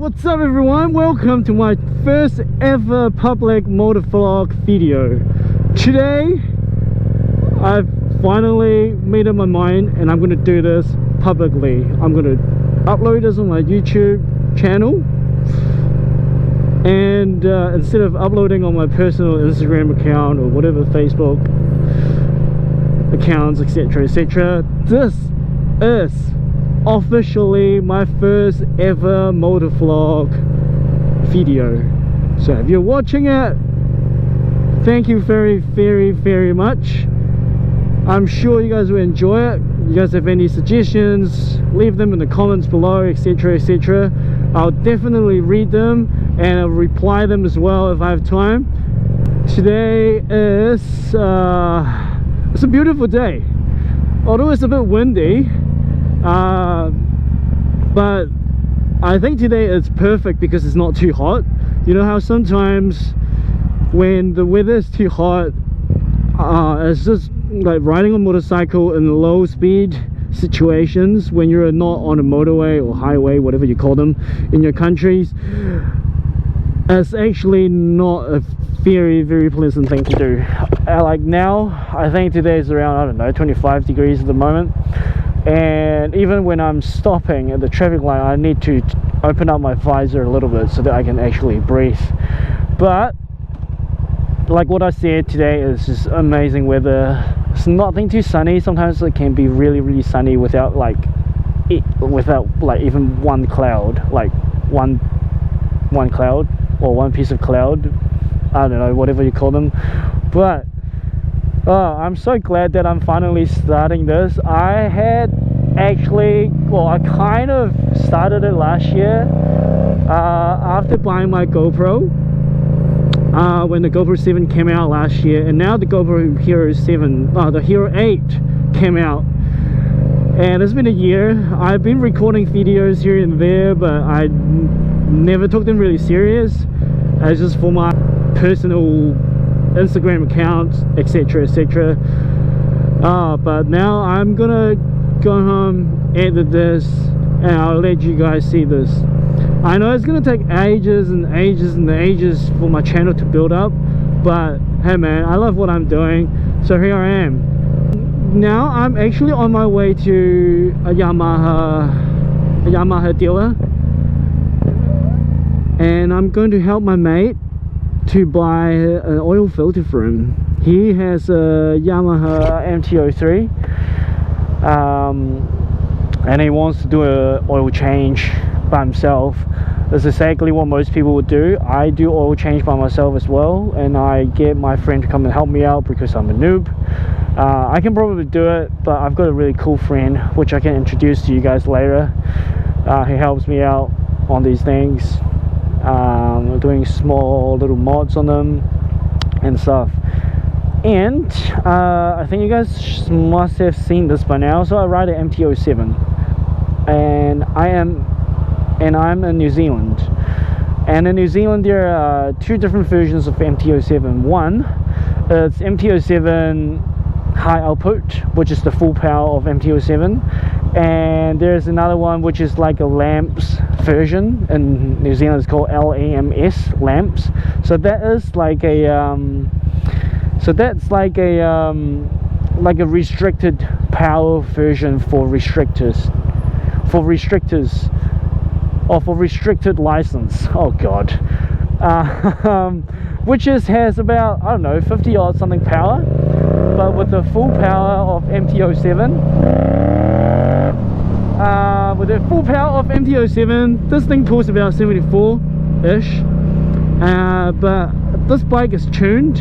What's up everyone? Welcome to my first ever public motovlog video. Today I've finally made up my mind and I'm going to do this publicly. I'm going to upload this on my YouTube channel, and instead of uploading on my personal Instagram account or whatever Facebook accounts, etc, etc, this is officially my first ever motovlog video. So if you're watching it, thank you very much. I'm sure you guys will enjoy it. You guys have any suggestions, leave them in the comments below, etc, etc. I'll definitely read them and I'll reply them as well if I have time. Today is it's a beautiful day, although it's a bit windy. But I think today it's perfect because it's not too hot. You know how sometimes when the weather is too hot, it's just like riding a motorcycle in low speed situations when you're not on a motorway or highway, whatever you call them in your countries. It's actually not a very pleasant thing to do. Like now, I think today is around, I don't know, 25 degrees at the moment. And even when I'm stopping at the traffic light, I need to open up my visor a little bit so that I can actually breathe. But like what I said, today is just amazing weather. It's nothing too sunny. Sometimes it can be really sunny without like even one cloud, like one cloud or one piece of cloud, I don't know, whatever you call them. But I'm so glad that I'm finally starting this. I had actually, well, I kind of started it last year after buying my GoPro, when the GoPro 7 came out last year, and now the GoPro Hero 7, the Hero 8 came out, and it's been a year. I've been recording videos here and there, but I never took them really serious. It's just for my personal Instagram accounts, etc, etc. But now I'm gonna go home, edit this, and I'll let you guys see this. I know it's gonna take ages and ages for my channel to build up, but hey man, I love what I'm doing, so here I am. Now I'm actually on my way to a Yamaha dealer, and I'm going to help my mate to buy an oil filter for him. He has a Yamaha MT-07, and he wants to do an oil change by himself. That's exactly what most people would do. I do oil change by myself as well, and I get my friend to come and help me out because I'm a noob. I can probably do it, but I've got a really cool friend which I can introduce to you guys later. He helps me out on these things, doing small little mods on them and stuff. And I think you guys must have seen this by now. So I ride an MT-07, and I'm in New Zealand. And in New Zealand there are two different versions of MT-07. One, it's MT-07 high output, which is the full power of MT-07, and there's another one which is like a lamps version. In New Zealand it's called LAMS, lamps. So that is like a like a restricted power version for restrictors, or for restricted license. Oh god. Which has about, I don't know, 50 odd something power. But with the full power of MT-07, this thing pulls about 74-ish. But this bike is tuned.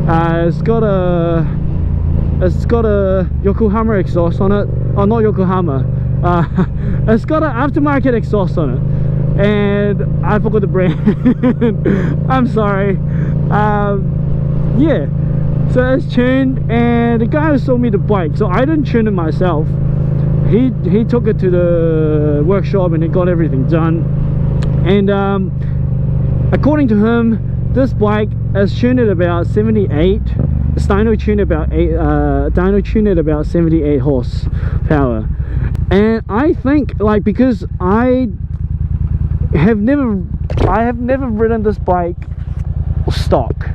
It's got a Yokohama exhaust on it. Oh, not Yokohama. It's got an aftermarket exhaust on it, and I forgot the brand. I'm sorry. Yeah. So it's tuned, and the guy who sold me the bike, so I didn't tune it myself. He took it to the workshop and he got everything done. And according to him, this bike is tuned at about 78. It's dyno tuned at about 78 horsepower. And I think, like, because I have never ridden this bike stock.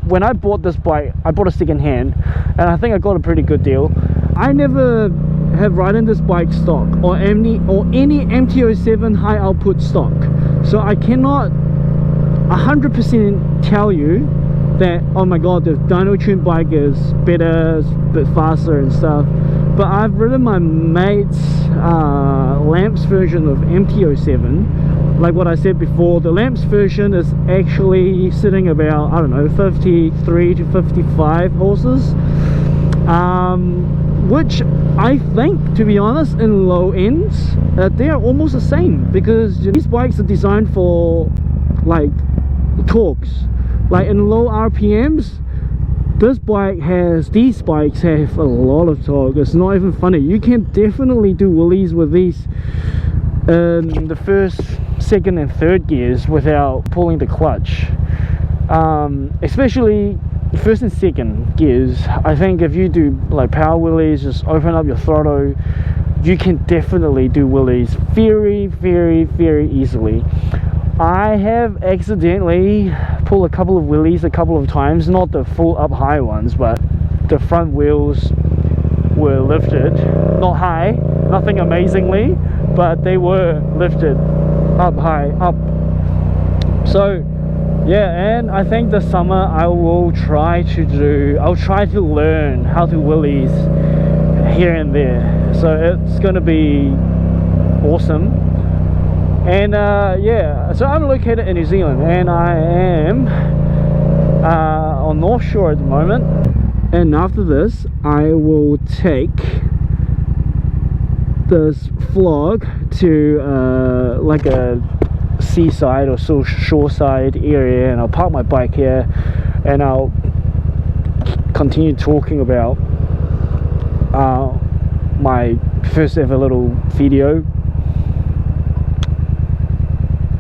When I bought this bike, I bought a second hand, and I think I got a pretty good deal. I never have ridden this bike stock or any MT-07 high output stock, so I cannot 100% tell you that, oh my god, the dyno tuned bike is better, it's a bit faster and stuff. But I've ridden my mate's Lamps version of MT-07. Like what I said before, the Lamps version is actually sitting about, I don't know, 53 to 55 horses, which I think, to be honest, in low ends they are almost the same, because these bikes are designed for like torques. Like in low RPMs, these bikes have a lot of torque. It's not even funny. You can definitely do wheelies with these in the first, second and third gears without pulling the clutch, especially first and second gears. I think if you do like power wheelies, just open up your throttle, you can definitely do wheelies very, very, very easily. I have accidentally pulled a couple of wheelies a couple of times, not the full up high ones, but the front wheels were lifted, not high, nothing amazingly, but they were lifted up high, up. So yeah, and I think this summer I'll try to learn how to wheelies here and there, so it's gonna be awesome. And yeah, so I'm located in New Zealand, and I am on North Shore at the moment. And after this, I will take this vlog to like a seaside or shoreside area, and I'll park my bike here, and I'll continue talking about my first ever little video.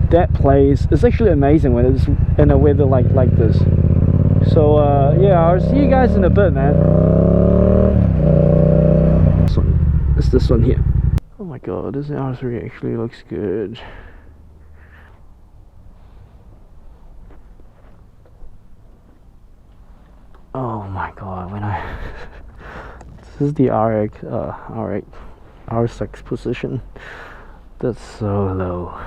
That place is actually amazing when it's in a weather like this. So yeah, I'll see you guys in a bit, man. It's this one here. Oh my god, this R3 actually looks good. Oh my god, when I this is the R6 position. That's so low.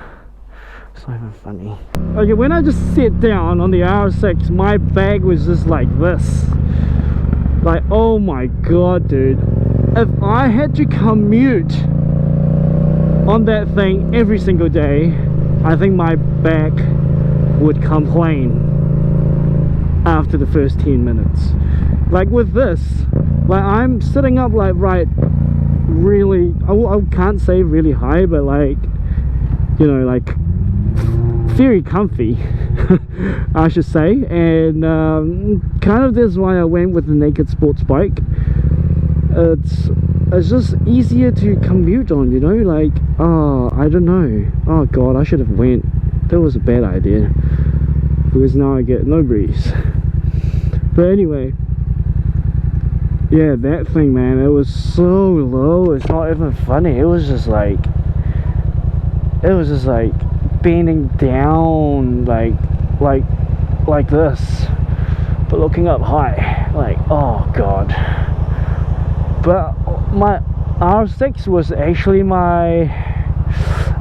It's not even funny. Okay, when I just sat down on the R6, my bag was just like this. Like, oh my god, dude. If I had to commute on that thing every single day, I think my back would complain after the first 10 minutes. Like with this, like I'm sitting up like right really, I can't say really high, but like, you know, like very comfy I should say. And kind of that's why I went with the naked sports bike. It's just easier to commute on, you know, like, oh, I don't know, oh god, I should have went. That was a bad idea, because now I get no breeze. But anyway, yeah, that thing, man, it was so low, it's not even funny. It was just like bending down like this, but looking up high, like, oh god. But my R6 was actually my,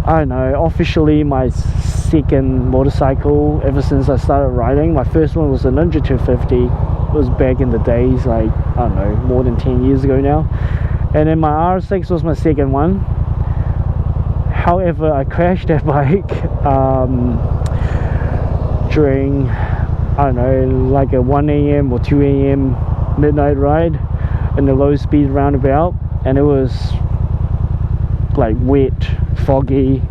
I don't know, officially my second motorcycle ever since I started riding. My first one was a Ninja 250. It was back in the days, like, I don't know, more than 10 years ago now. And then my R6 was my second one. However, I crashed that bike during, I don't know, like a 1 AM or 2 AM midnight ride in the low speed roundabout, and it was like wet, foggy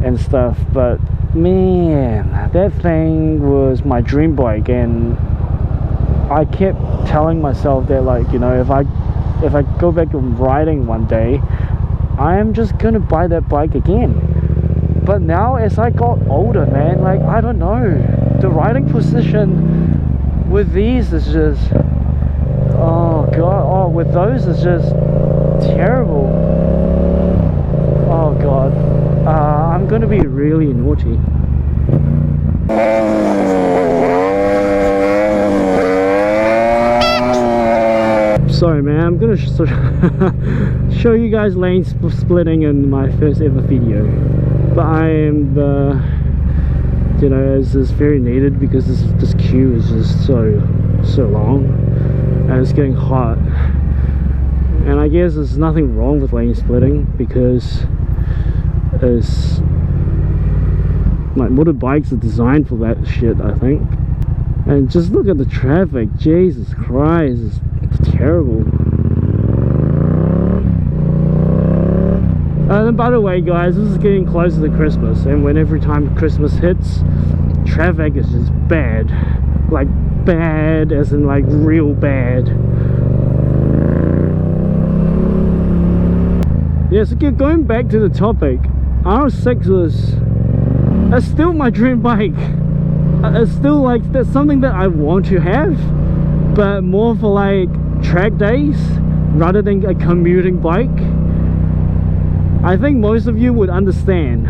and stuff. But man, that thing was my dream bike, and I kept telling myself that, like, you know, if I go back to riding one day, I am just gonna buy that bike again. But now, as I got older, man, like, I don't know, the riding position with these is just, oh god, oh, with those is just terrible. Oh god. I'm gonna be 40. Sorry man, I'm gonna show you guys lane splitting in my first ever video, but I am you know, it's very needed because this queue is just so long and it's getting hot. And I guess there's nothing wrong with lane splitting because it's like motorbikes are designed for that shit, I think. And just look at the traffic, Jesus Christ, it's terrible. And by the way guys, this is getting closer to Christmas, and when every time Christmas hits, traffic is just bad. Like bad as in like real bad. Yeah, so going back to the topic, R6 is still my dream bike. It's still like, that's something that I want to have, but more for like track days rather than a commuting bike. I think most of you would understand,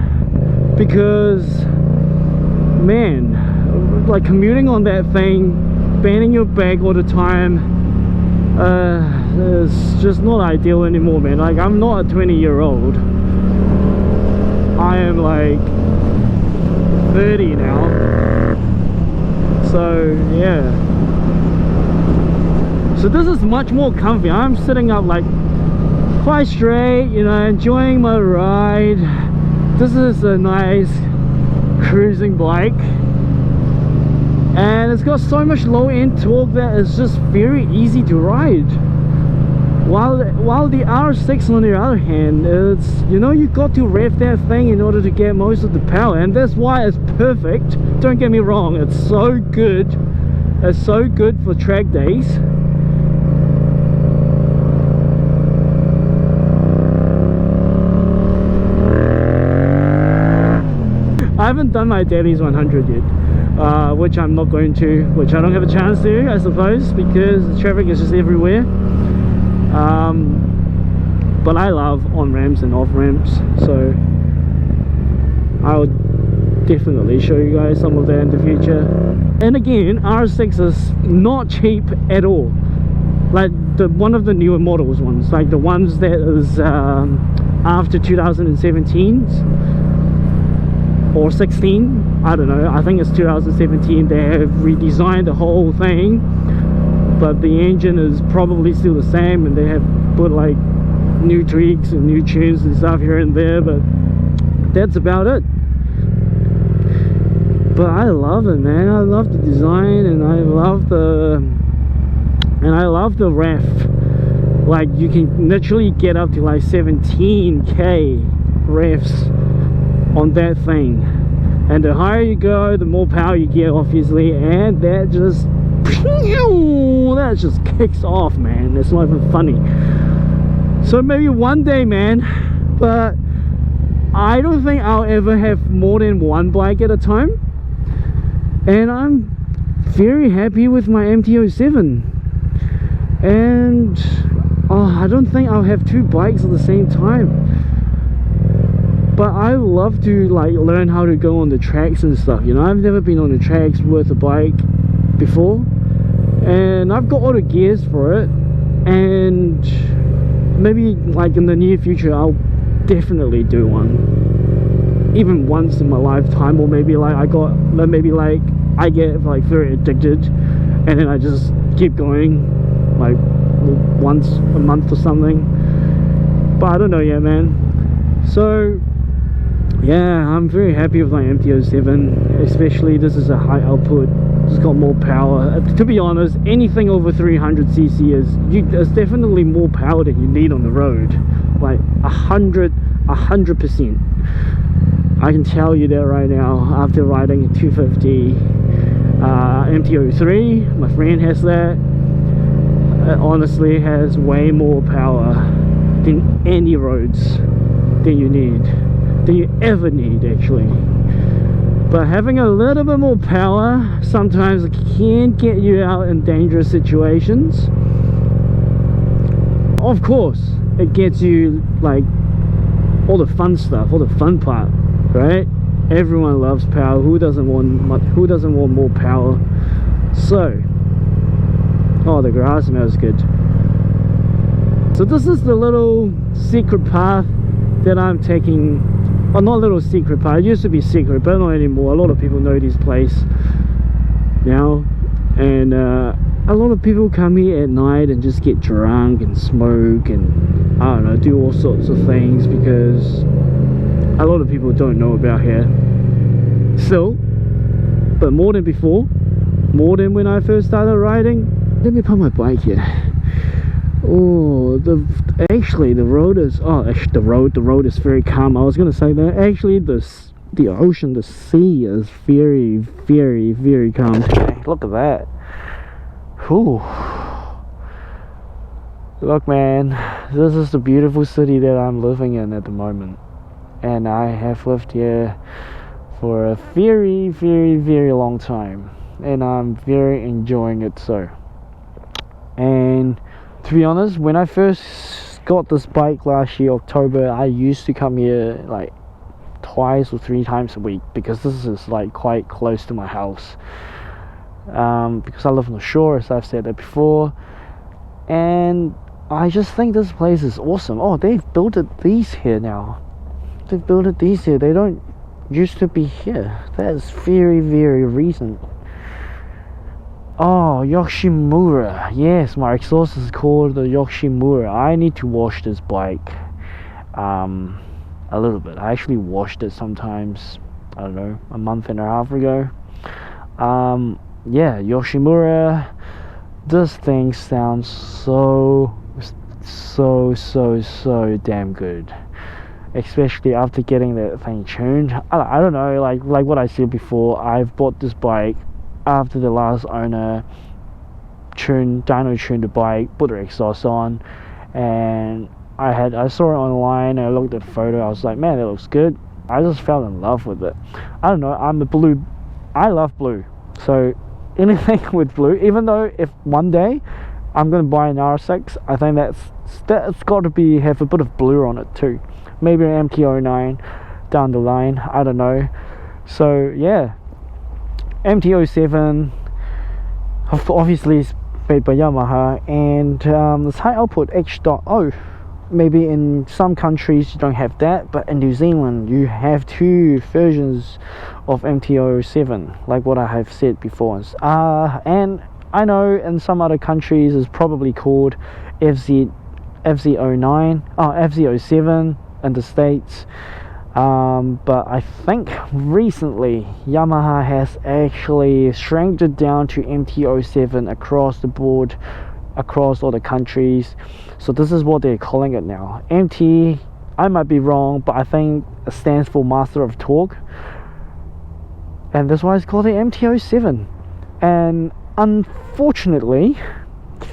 because man, like commuting on that thing, bending your back all the time, it's just not ideal anymore, man. Like, I'm not a 20-year-old. I am like 30 now. So yeah, so this is much more comfy. I'm sitting up like quite straight, you know, enjoying my ride. This is a nice cruising bike, and it's got so much low end torque that it's just very easy to ride. While the R6 on the other hand, it's, you know, you got to rev that thing in order to get most of the power, and that's why it's perfect. Don't get me wrong, it's so good. It's so good for track days. I haven't done my Dailies 100 yet, which I'm not going to, which I don't have a chance to, I suppose, because the traffic is just everywhere. But I love on ramps and off ramps, so I'll definitely show you guys some of that in the future. And again, R6 is not cheap at all. Like one of the newer models ones, like the ones that is after 2017 or 16, I don't know, I think it's 2017. They have redesigned the whole thing, but the engine is probably still the same, and they have put like new tweaks and new tunes and stuff here and there, but that's about it. But I love it, man. I love the design, and I love the ref. Like, you can literally get up to like 17k refs on that thing, and the higher you go, the more power you get, obviously, and that just kicks off, man. It's not even funny. So maybe one day, man, but I don't think I'll ever have more than one bike at a time, and I'm very happy with my MT-07, and I don't think I'll have two bikes at the same time. But I love to like learn how to go on the tracks and stuff, you know. I've never been on the tracks with a bike before, and I've got all the gears for it, and maybe like in the near future I'll definitely do one, even once in my lifetime. Or maybe like I get like very addicted, and then I just keep going like once a month or something. But I don't know yet, man. So yeah, I'm very happy with my MT-07, especially this is a high output. It's got more power. To be honest, anything over 300cc is definitely more power than you need on the road. Like 100%. I can tell you that right now after riding a 250 MT-03. My friend has that. It honestly has way more power than any roads that you ever need, actually. But having a little bit more power sometimes can get you out in dangerous situations. Of course, it gets you like all the fun stuff, all the fun part, right? Everyone loves power. Who doesn't want more power? So, oh, the grass smells good. So this is the little secret path that I'm taking. Oh, not little secret path. It used to be secret, but not anymore. A lot of people know this place now, and a lot of people come here at night and just get drunk and smoke and I don't know, do all sorts of things because a lot of people don't know about here still. But more than before, more than when I first started riding. Let me put my bike here. Oh, actually the road is the road is very calm. I was gonna say that actually the ocean, the sea is very, very, very calm today. Look at that. Whew. Look, man, this is the beautiful city that I'm living in at the moment, and I have lived here for a very, very, very long time, and I'm very enjoying it. So, and to be honest, when I first got this bike last year October, I used to come here like twice or 3 times a week because this is like quite close to my house, because I live on the shore, as I've said that before, and I just think this place is awesome. Oh, they've built these here now. They've built these here. They don't used to be here. That's very, very recent. Oh, Yoshimura. Yes, my exhaust is called the Yoshimura. I need to wash this bike a little bit. I actually washed it sometimes, I don't know, a month and a half ago. Yeah, Yoshimura. This thing sounds so damn good, especially after getting that thing tuned. I don't know, like what I said before, I've bought this bike after the last owner dyno tuned the bike, put the exhaust on, and I saw it online and I looked at the photo. I was like, man, that looks good. I just fell in love with it. I don't know, I love blue, so anything with blue, even though if one day I'm gonna buy an R6, I think that's got to have a bit of blue on it too. Maybe an MT-09 down the line, I don't know. So yeah, MT-07 obviously is made by Yamaha, and this high output H.0. Maybe in some countries you don't have that, but in New Zealand you have 2 versions of MT-07, like what I have said before. And I know in some other countries it's probably called FZ09, FZ07 in the States. But I think recently Yamaha has actually shrank it down to MT-07 across the board, across all the countries. So this is what they're calling it now. MT, I might be wrong, but I think it stands for Master of Torque, and that's why it's called the MT-07. And unfortunately,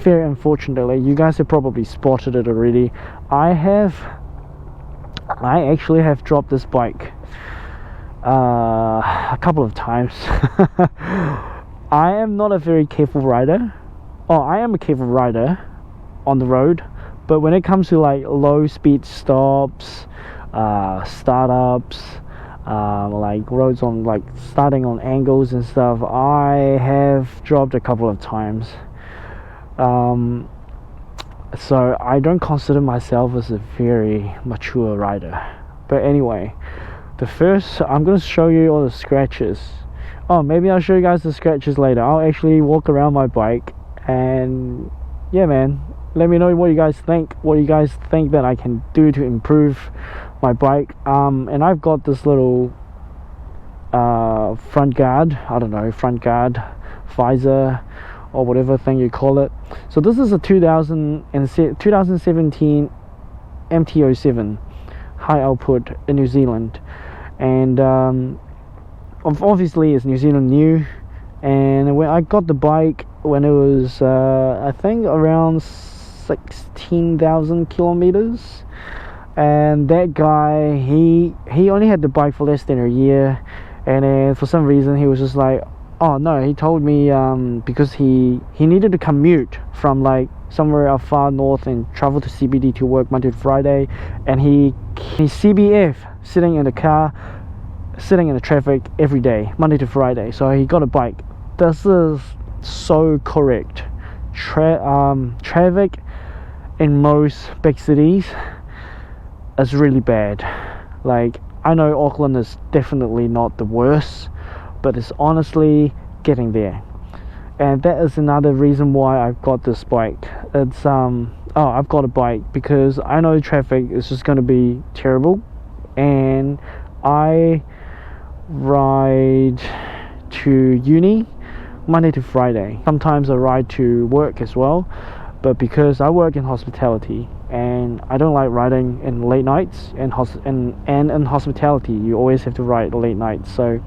very unfortunately, you guys have probably spotted it already, I actually have dropped this bike a couple of times. I am not a very careful rider. Oh, I am a careful rider on the road, but when it comes to like low speed stops, startups, like roads on like starting on angles and stuff, I have dropped a couple of times. So I don't consider myself as a very mature rider. But anyway, I'm going to show you all the scratches. Oh, maybe I'll show you guys the scratches later. I'll actually walk around my bike, and yeah, man, let me know what you guys think. What you guys think that I can do to improve my bike. And I've got this little front guard, I don't know, front guard, visor, or whatever thing you call it. So this is a 2017 MT-07 high output in New Zealand, and obviously it's New Zealand new. And when I got the bike when it was I think around 16,000 kilometers, and that guy, he only had the bike for less than a year, and then for some reason he was just like, oh no, he told me because he needed to commute from like somewhere up far north and travel to CBD to work Monday to Friday, and he CBF sitting in the car sitting in the traffic every day, Monday to Friday. So he got a bike. This is so correct. Traffic in most big cities is really bad. Like, I know Auckland is definitely not the worst, but it's honestly getting there. And that is another reason why I've got this bike. It's I've got a bike because I know traffic is just going to be terrible, and I ride to uni Monday to Friday. Sometimes I ride to work as well, but because I work in hospitality and I don't like riding in late nights, and in hospitality you always have to ride late nights. So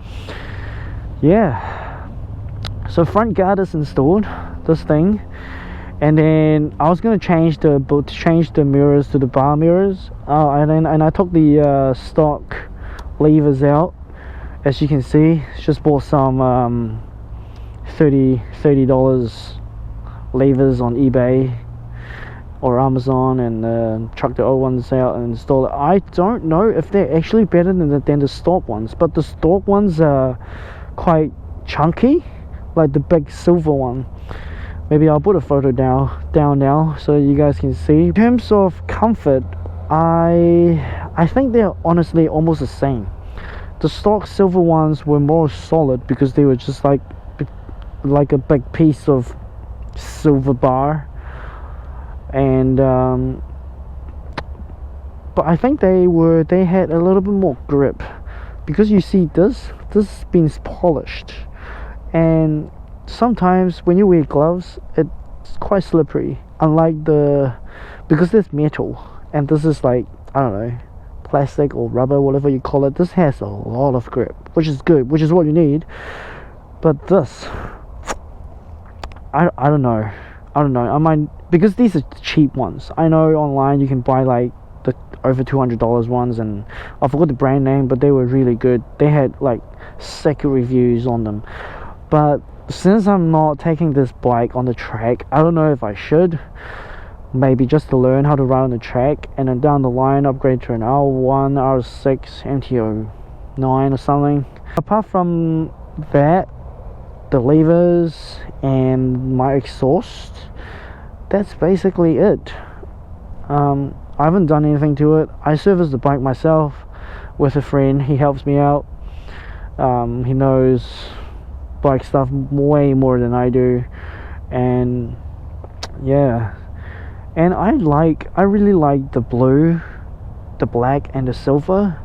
yeah, so front guard is installed, this thing, and then I was going to change the mirrors to the bar mirrors, and I took the stock levers out. As you can see, just bought some $30 levers on eBay or Amazon, and chucked the old ones out and installed it. I don't know if they're actually better than the stock ones, but the stock ones are quite chunky, like the big silver one. Maybe I'll put a photo down now so you guys can see. In terms of comfort, I think they're honestly almost the same. The stock silver ones were more solid because they were just like a big piece of silver bar, and but I think they had a little bit more grip, because you see this has been polished, and sometimes when you wear gloves it's quite slippery, unlike because there's metal and this is like, I don't know, plastic or rubber, whatever you call it. This has a lot of grip, which is good, which is what you need. But this, I don't know. I might, because these are cheap ones. I know online you can buy like the over $200 ones, and I forgot the brand name, but they were really good. They had like sick reviews on them. But since I'm not taking this bike on the track, I don't know if I should. Maybe just to learn how to ride on the track, and then down the line upgrade to an R1, R6, MT-09 or something. Apart from that, the levers and my exhaust, that's basically it. I haven't done anything to it. I serviced the bike myself with a friend. He helps me out. He knows bike stuff way more than I do, and yeah. And I really like the blue, the black, and the silver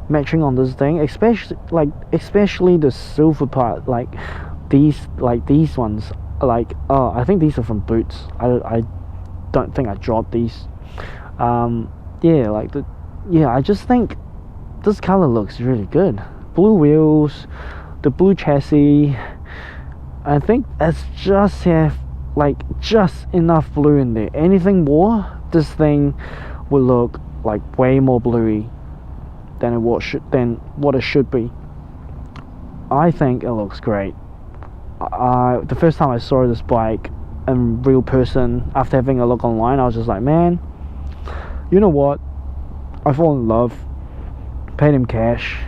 matching on this thing, especially the silver part. Like these ones, like, oh, I think these are from Boots. I don't think I dropped these. I just think this color looks really good. Blue wheels, the blue chassis. I think that's just just enough blue in there. Anything more, this thing will look like way more bluey than what it should be. I think it looks great. The first time I saw this bike in real person, after having a look online, I was just like, man, you know what, I fall in love, paid him cash,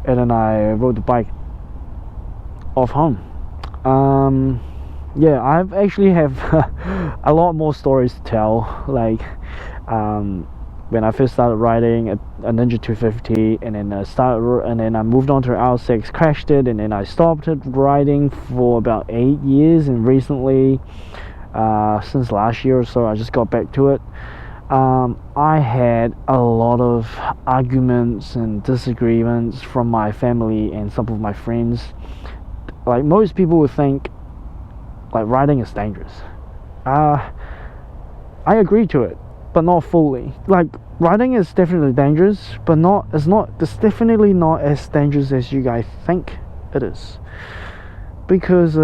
and then I rode the bike off home. Yeah, I've actually have a lot more stories to tell. Like when I first started riding a Ninja 250, and then I moved on to an R6, crashed it, and then I stopped riding for about 8 years, and recently, since last year or so, I just got back to it. I had a lot of arguments and disagreements from my family and some of my friends. Like, most people would think like riding is dangerous. I agree to it, but not fully. Like, riding is definitely dangerous, but it's definitely not as dangerous as you guys think it is, because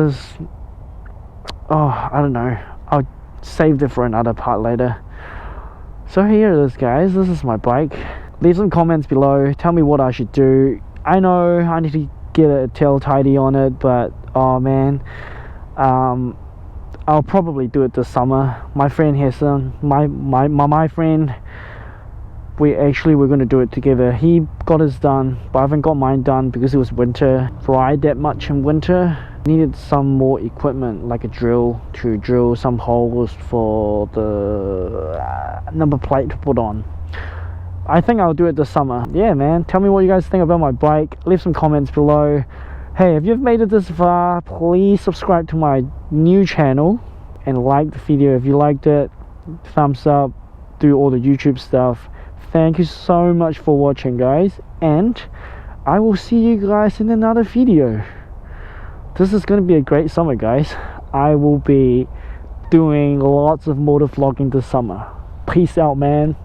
I don't know, I'll save it for another part later. So here it is, guys. This is my bike. Leave some comments below, tell me what I should do. I know I need to get a tail tidy on it, but oh man, I'll probably do it this summer. My friend has my friend we actually were going to do it together. He got his done, but I haven't got mine done because it was winter. Ride that much in winter. Needed some more equipment, like a drill to drill some holes for the number plate to put on. I think I'll do it this summer. Yeah, man, tell me what you guys think about my bike. Leave some comments below. Hey, if you've made it this far, please subscribe to my new channel and like the video if you liked it. Thumbs up, do all the YouTube stuff. Thank you so much for watching, guys, and I will see you guys in another video. This is going to be a great summer, guys. I will be doing lots of motor vlogging this summer. Peace out, man.